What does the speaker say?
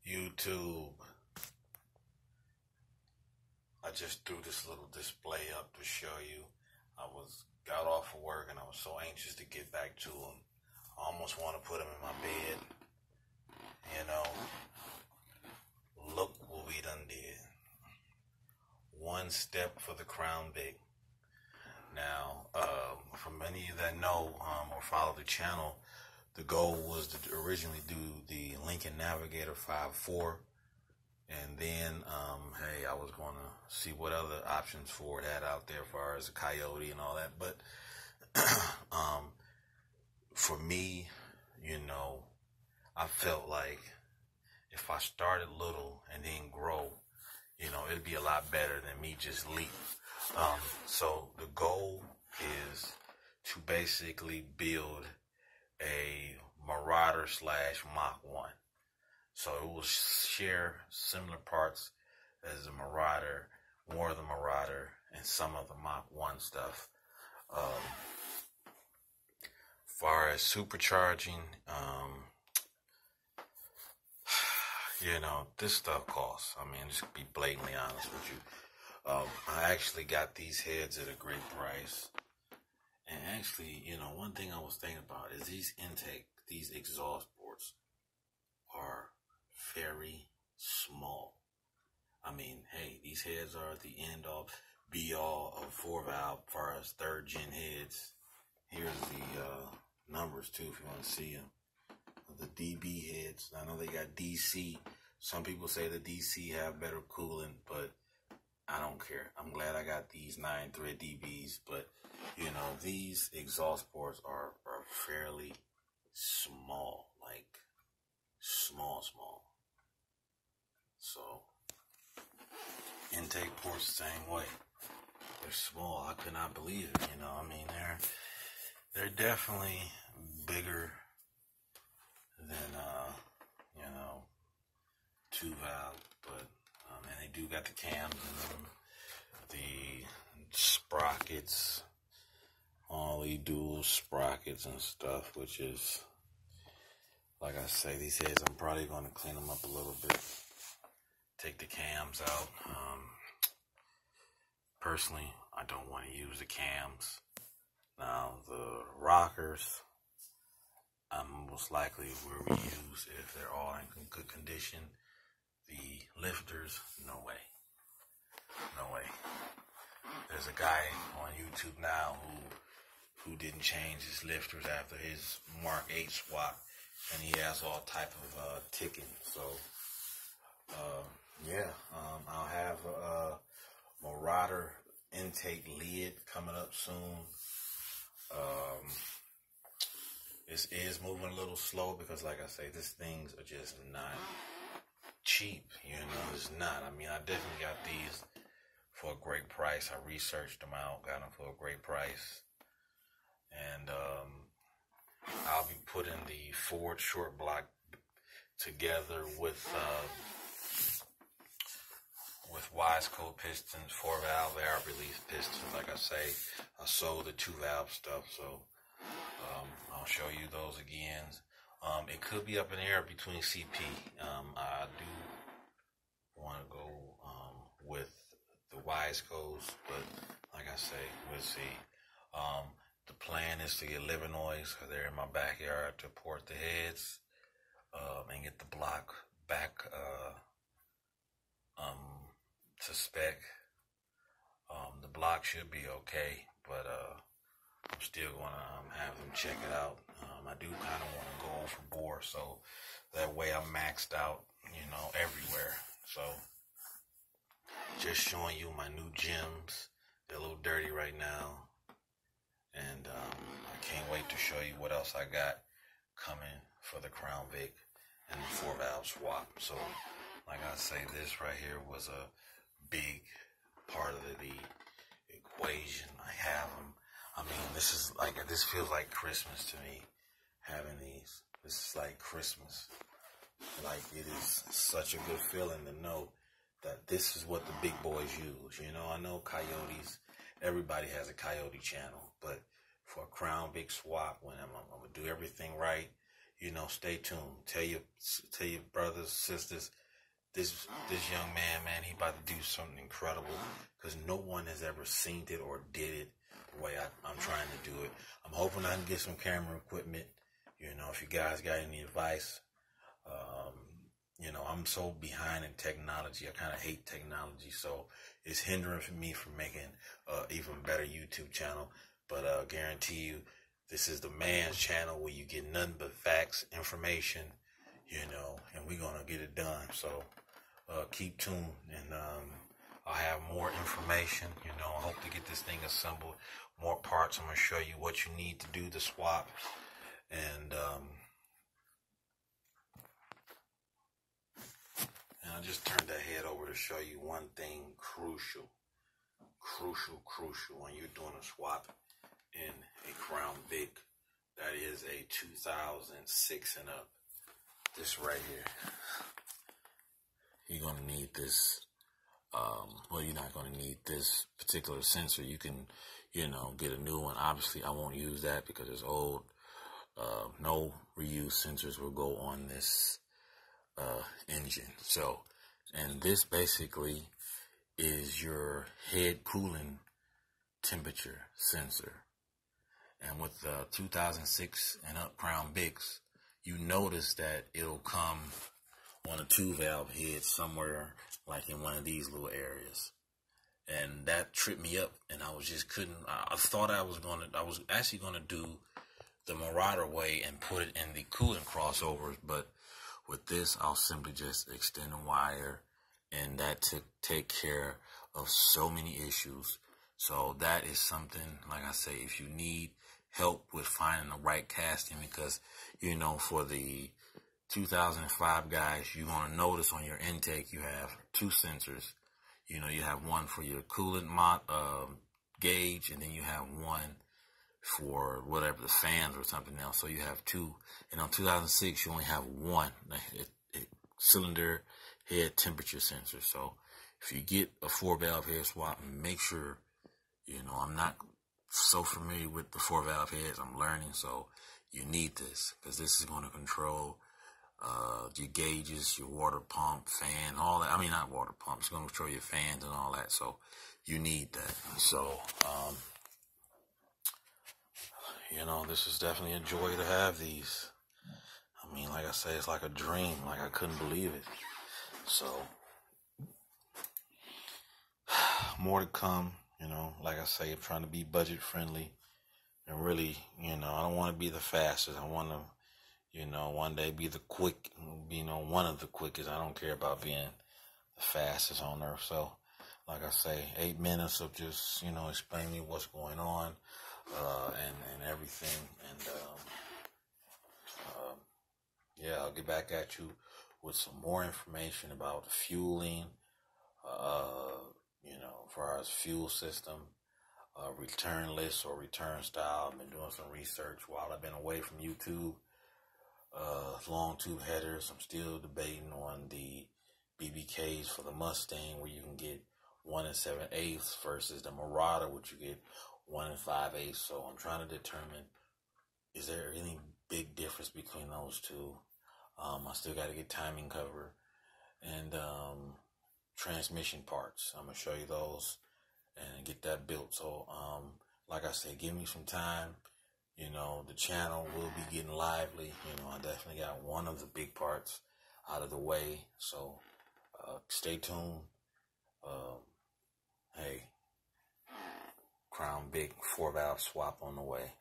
YouTube. I just threw this little display up to show you. Got off of work and I was so anxious to get back to them. I almost want to put them in my bed. You know, look what we done did. One step for the Crown Vic. Now, for many of you that know or follow the channel, the goal was to originally do the Lincoln Navigator 5.4. And then, hey, I was going to see what other options Ford had out there as far as a Coyote and all that. But for me, you know, I felt like if I started little and then grow, you know, it'd be a lot better than me just leap. So the goal is to basically build a Marauder / Mach 1. So it will share similar parts as the Marauder, more of the Marauder, and some of the Mach 1 stuff. Far as supercharging, you know, this stuff costs. I mean, just to be blatantly honest with you. I actually got these heads at a great price. And actually, you know, one thing I was thinking about is these exhaust ports are very small. I mean, hey, these heads are the end all be all of 4-valve as far as 3rd gen heads. Here's the numbers too if you want to see them. The DB heads. I know they got DC. Some people say the DC have better cooling, but I don't care. I'm glad I got these 9-thread DBs, but you know, these exhaust ports are fairly small, like small. So intake ports the same way. They're small. I could not believe it. You know, I mean, they're definitely bigger than you know, 2-valve, but and they do got the cams in them, the sprockets, all the dual sprockets and stuff, which is, like I say, these heads, I'm probably going to clean them up a little bit, take the cams out. Personally, I don't want to use the cams. Now, the rockers, most likely will reuse if they're all in good condition. The lifters, no way. No way. There's a guy on YouTube now who didn't change his lifters after his Mark 8 swap, and he has all type of ticking. So yeah, I'll have a Marauder intake lid coming up soon. This is moving a little slow because, like I say, these things are just not cheap. You know, it's not. I mean, I definitely got these for a great price. I researched them out, got them for a great price. And I'll be putting the Ford short block together with Wiseco pistons, 4-valve air release pistons. Like I say, I sold the 2-valve stuff, so I'll show you those again. It could be up in the air between CP. I do want to go with the Wisecos, but like I say, we'll see. The plan is to get Livinois. They're in my backyard to port the heads and get the block back to spec. The block should be okay, but I'm still going to have them check it out. I do kind of want to go overboard, so that way I'm maxed out, you know, everywhere. So just showing you my new gems. They're a little dirty right now. And I can't wait to show you what else I got coming for the Crown Vic and the 4-valve swap. So, like I say, this right here was a big part of the equation. I have them. I mean, this feels like Christmas to me, having these. This is like Christmas. Like, it is such a good feeling to know that this is what the big boys use. You know, I know Coyotes, everybody has a Coyote channel, but for a Crown Vic swap, when I'm going to do everything right, stay tuned. Tell your brothers, sisters, this young man, he about to do something incredible, because no one has ever seen it or did it the way I'm trying to do it. I'm hoping I can get some camera equipment. If you guys got any advice, I'm so behind in technology. I kind of hate technology, so it's hindering me from making even better YouTube channel. But I guarantee you, this is the man's channel where you get nothing but facts, information, and we're gonna get it done. So keep tuned, and I'll have more information. I hope to get this thing assembled, more parts. I'm gonna show you what you need to do to swap, and I'll just turn that head over to show you one thing crucial when you're doing a swap in a Crown Vic that is a 2006 and up. This right here. You're going to need this. Well, you're not going to need this particular sensor. You can, get a new one. Obviously, I won't use that because it's old. No reused sensors will go on this engine. So, and this basically is your head cooling temperature sensor. And with the 2006 and up Crown Vics, you notice that it'll come on a 2-valve head somewhere, like in one of these little areas. And that tripped me up, and I was just I thought I was actually gonna do the Marauder way and put it in the cooling crossovers, but with this, I'll simply just extend the wire, and that take care of so many issues. So that is something, like I say, if you need help with finding the right casting, because, for the 2005 guys, you're going to notice on your intake, you have 2 sensors. You have one for your coolant gauge, and then you have one for whatever, the fans or something else. So you have 2. And on 2006, you only have one cylinder head temperature sensor. So if you get a 4-valve head swap, make sure, I'm not so familiar with the 4-valve heads. I'm learning, so you need this, because this is going to control your gauges, your water pump, fan, all that. I mean, not water pump. It's going to control your fans and all that. So you need that. So, this is definitely a joy to have these. I mean, like I say, it's like a dream. Like, I couldn't believe it. So, more to come. Like I say, I'm trying to be budget friendly, and really, I don't want to be the fastest. I want to, one day be the one of the quickest. I don't care about being the fastest on earth. So, like I say, 8 minutes of just, explaining me what's going on, and everything. And, yeah, I'll get back at you with some more information about fueling, for our fuel system, return list or return style. I've been doing some research while I've been away from YouTube. Long tube headers, I'm still debating on the BBKs for the Mustang, where you can get 1 7/8 versus the Marauder, which you get 1 5/8. So I'm trying to determine, is there any big difference between those two? I still got to get timing cover and transmission parts. I'm gonna show you those and get that built. So like I said, give me some time. The channel will be getting lively. I definitely got one of the big parts out of the way. So stay tuned. Hey, Crown Vic 4-valve swap on the way.